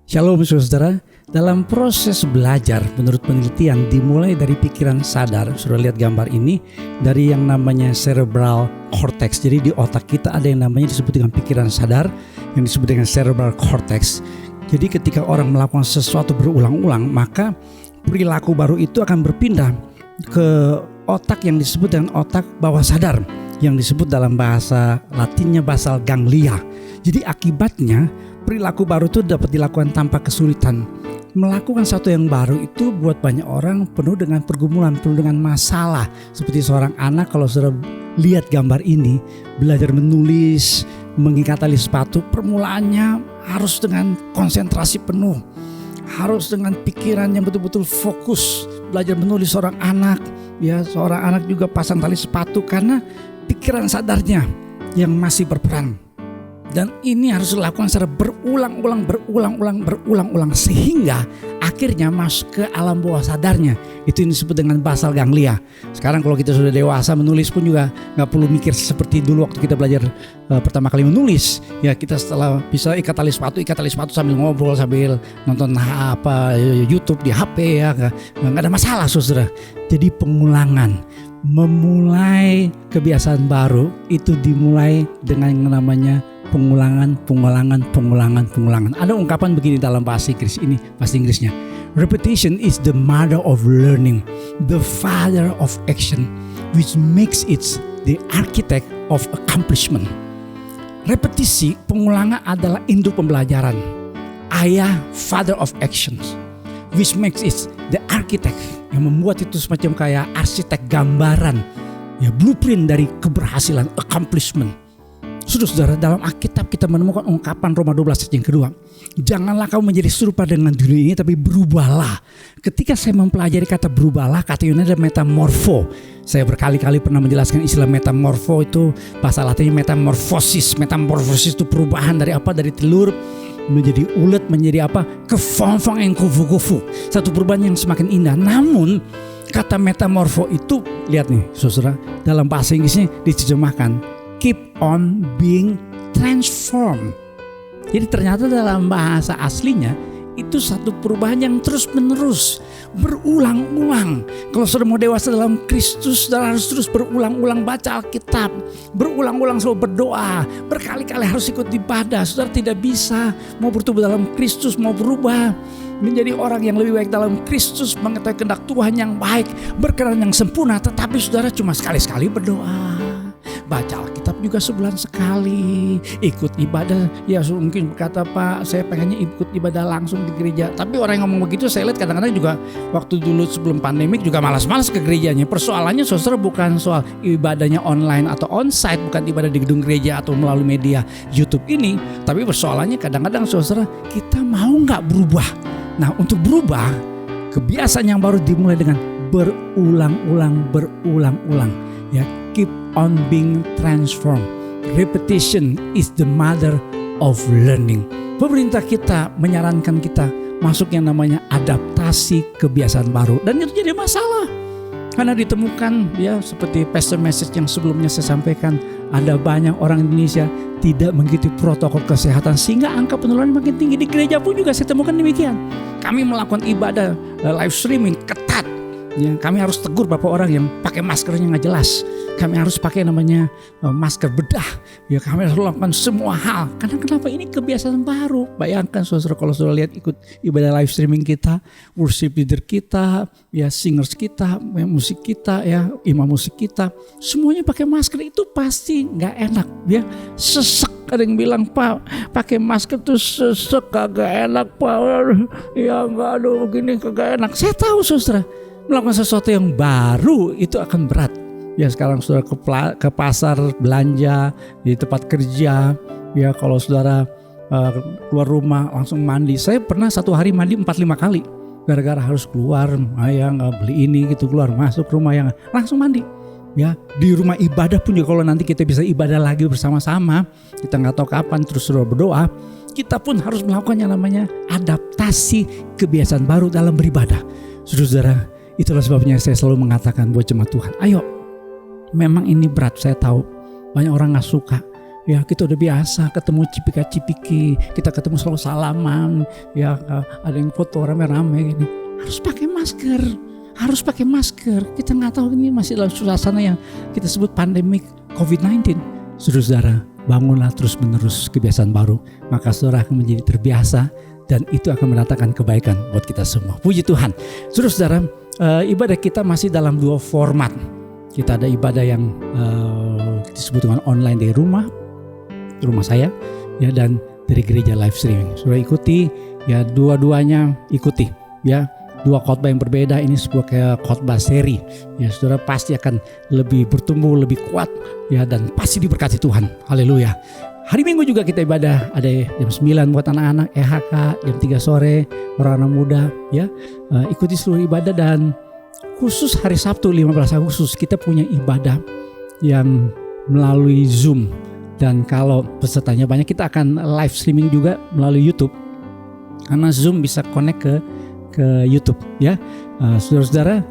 Shalom saudara, dalam proses belajar menurut penelitian dimulai dari pikiran sadar. Sudah lihat gambar ini, dari yang namanya cerebral cortex. Jadi di otak kita ada yang namanya disebut dengan pikiran sadar, yang disebut dengan cerebral cortex. Jadi ketika orang melakukan sesuatu berulang-ulang, maka perilaku baru itu akan berpindah ke otak yang disebut dengan otak bawah sadar, yang disebut dalam bahasa Latinnya basal ganglia. Jadi akibatnya perilaku baru itu dapat dilakukan tanpa kesulitan. Melakukan sesuatu yang baru itu buat banyak orang penuh dengan pergumulan, penuh dengan masalah. Seperti seorang anak, kalau sudah lihat gambar ini, belajar menulis, mengikat tali sepatu, permulaannya harus dengan konsentrasi penuh, harus dengan pikiran yang betul-betul fokus. Belajar menulis seorang anak juga pasang tali sepatu karena pikiran sadarnya yang masih berperan. Dan ini harus dilakukan secara berulang-ulang sehingga akhirnya masuk ke alam bawah sadarnya. Itu yang disebut dengan basal ganglia. Sekarang kalau kita sudah dewasa, menulis pun juga gak perlu mikir seperti dulu waktu kita belajar pertama kali menulis. Ya, kita setelah bisa ikat tali sepatu sambil ngobrol, sambil nonton YouTube di HP, ya gak ada masalah saudara. Jadi pengulangan, memulai kebiasaan baru itu dimulai dengan yang namanya pengulangan. Ada ungkapan begini dalam bahasa Inggris ini, bahasa Inggrisnya. Repetition is the mother of learning, the father of action, which makes it the architect of accomplishment. Repetisi, pengulangan adalah induk pembelajaran, ayah, father of actions, which makes it the architect, yang membuat itu semacam kayak arsitek gambaran, ya, blueprint dari keberhasilan, accomplishment. Saudara, dalam Alkitab kita menemukan ungkapan Roma 12 ayat yang kedua. Janganlah kamu menjadi serupa dengan dunia ini, tapi berubahlah. Ketika saya mempelajari kata berubahlah, kata Yunani ada metamorfo. Saya berkali-kali pernah menjelaskan istilah metamorfo itu bahasa Latinnya metamorfosis. Metamorfosis itu perubahan dari apa? Dari telur menjadi ulet, menjadi apa? Kefonfong yang kufu-kufu. Satu perubahan yang semakin indah. Namun kata metamorfo itu, lihat nih saudara, dalam bahasa Inggrisnya diterjemahkan keep on being transformed. Jadi ternyata dalam bahasa aslinya itu satu perubahan yang terus menerus, berulang-ulang. Kalau sudah mau dewasa dalam Kristus, saudara harus terus berulang-ulang baca Alkitab, berulang-ulang selalu berdoa, berkali-kali harus ikut ibadah. Saudara tidak bisa mau bertumbuh dalam Kristus, mau berubah menjadi orang yang lebih baik dalam Kristus, mengetahui kehendak Tuhan yang baik, berkenan yang sempurna, tetapi saudara cuma sekali-sekali berdoa, baca Alkitab juga sebulan sekali, ikut ibadah. Ya mungkin berkata, Pak, saya pengennya ikut ibadah langsung di gereja. Tapi orang yang ngomong begitu saya lihat kadang-kadang juga waktu dulu sebelum pandemik juga malas-malas ke gerejanya. Persoalannya saudara bukan soal ibadahnya online atau onsite, bukan ibadah di gedung gereja atau melalui media YouTube ini. Tapi persoalannya kadang-kadang saudara, kita mau gak berubah. Nah, untuk berubah, kebiasaan yang baru dimulai dengan berulang-ulang. Ya, keep on being transformed. Repetition is the mother of learning. Pemerintah kita menyarankan kita masuk yang namanya adaptasi kebiasaan baru, dan itu jadi masalah karena ditemukan, ya, seperti pastor message yang sebelumnya saya sampaikan, ada banyak orang Indonesia tidak mengikuti protokol kesehatan sehingga angka penularan makin tinggi. Di gereja pun juga saya temukan demikian. Kami melakukan ibadah live streaming ketat. Ya, kami harus tegur beberapa orang yang pakai maskernya nggak jelas. Kami harus pakai namanya masker bedah. Ya, kami harus lakukan semua hal. Karena kenapa? Ini kebiasaan baru. Bayangkan saudara, kalau saudara lihat ikut ibadah live streaming kita, worship leader kita, ya singers kita, ya, musik kita, ya imam musik kita, semuanya pakai masker, itu pasti nggak enak. Ya, sesek. Ada yang bilang, Pak, pakai masker tuh sesek, kagak enak, Pak. Ya nggak, aduh begini kagak enak. Saya tahu saudara, melakukan sesuatu yang baru itu akan berat. Ya, sekarang saudara ke pasar belanja, di tempat kerja, ya kalau saudara keluar rumah langsung mandi. Saya pernah satu hari mandi 4-5 kali gara-gara harus keluar, ya beli ini gitu, keluar masuk rumah yang langsung mandi. Ya, di rumah ibadah pun juga kalau nanti kita bisa ibadah lagi bersama-sama, kita nggak tahu kapan, terus saudara berdoa, kita pun harus melakukan yang namanya adaptasi kebiasaan baru dalam beribadah. Saudara, itulah sebabnya saya selalu mengatakan buat jemaat Tuhan, ayo, memang ini berat, saya tahu banyak orang gak suka. Ya kita udah biasa ketemu cipika-cipiki, kita ketemu selalu salaman, ya ada yang foto rame-rame gini. Harus pakai masker, harus pakai masker. Kita nggak tahu ini masih dalam suasana yang kita sebut pandemik COVID-19. Saudara, bangunlah terus-menerus kebiasaan baru, maka saudara akan menjadi terbiasa dan itu akan mendatangkan kebaikan buat kita semua. Puji Tuhan. Saudara, ibadah kita masih dalam dua format. Kita ada ibadah yang disebut dengan online dari rumah saya, ya, dan dari gereja live streaming. Saudara ikuti, ya, dua-duanya ikuti, ya. Dua khotbah yang berbeda, ini sebuah kayak khotbah seri. Ya, saudara pasti akan lebih bertumbuh, lebih kuat, ya, dan pasti diberkati Tuhan. Haleluya. Hari Minggu juga kita ibadah, ada jam 9 buat anak-anak EHK, jam 3 sore orang-orang muda, ya. Ikuti seluruh ibadah, dan khusus hari Sabtu 15 Agustus kita punya ibadah yang melalui Zoom. Dan kalau pesertanya banyak, kita akan live streaming juga melalui YouTube. Karena Zoom bisa connect ke YouTube, ya. Saudara-saudara,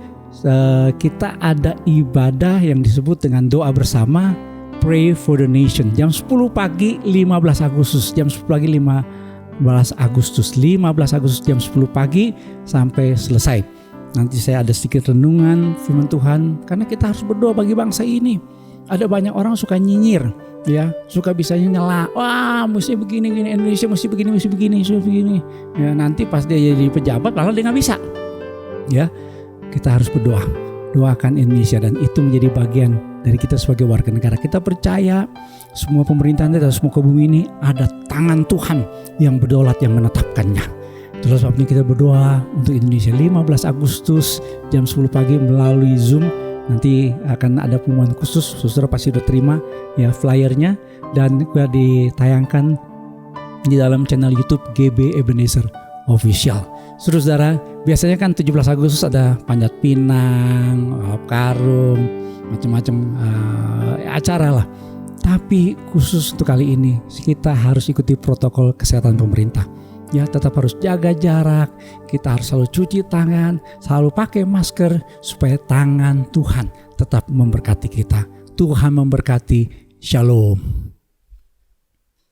kita ada ibadah yang disebut dengan doa bersama, Pray for the Nation. Jam 10 pagi 15 Agustus, jam 10 pagi 15 Agustus jam 10 pagi sampai selesai. Nanti saya ada sedikit renungan firman Tuhan, karena kita harus berdoa bagi bangsa ini. Ada banyak orang suka nyinyir, ya, suka bisanya nyela, wah mesti begini, Indonesia mesti begini. Ya, nanti pas dia jadi pejabat malah dia nggak bisa. Ya, kita harus berdoa, doakan Indonesia, dan itu menjadi bagian dari kita sebagai warga negara. Kita percaya semua pemerintahan kita, semua ke bumi ini ada tangan Tuhan yang berdaulat, yang menetapkannya. Itulah sebabnya kita berdoa untuk Indonesia. 15 Agustus jam 10 pagi melalui Zoom. Nanti akan ada pengumuman khusus, saudara pasti sudah terima, ya, flyernya, dan juga ditayangkan di dalam channel YouTube GB Ebenezer Official. Saudara, biasanya kan 17 Agustus ada panjat pinang, karung, macam-macam acara lah. Tapi khusus untuk kali ini kita harus ikuti protokol kesehatan pemerintah. Ya, tetap harus jaga jarak, kita harus selalu cuci tangan, selalu pakai masker, supaya tangan Tuhan tetap memberkati kita. Tuhan memberkati. Shalom.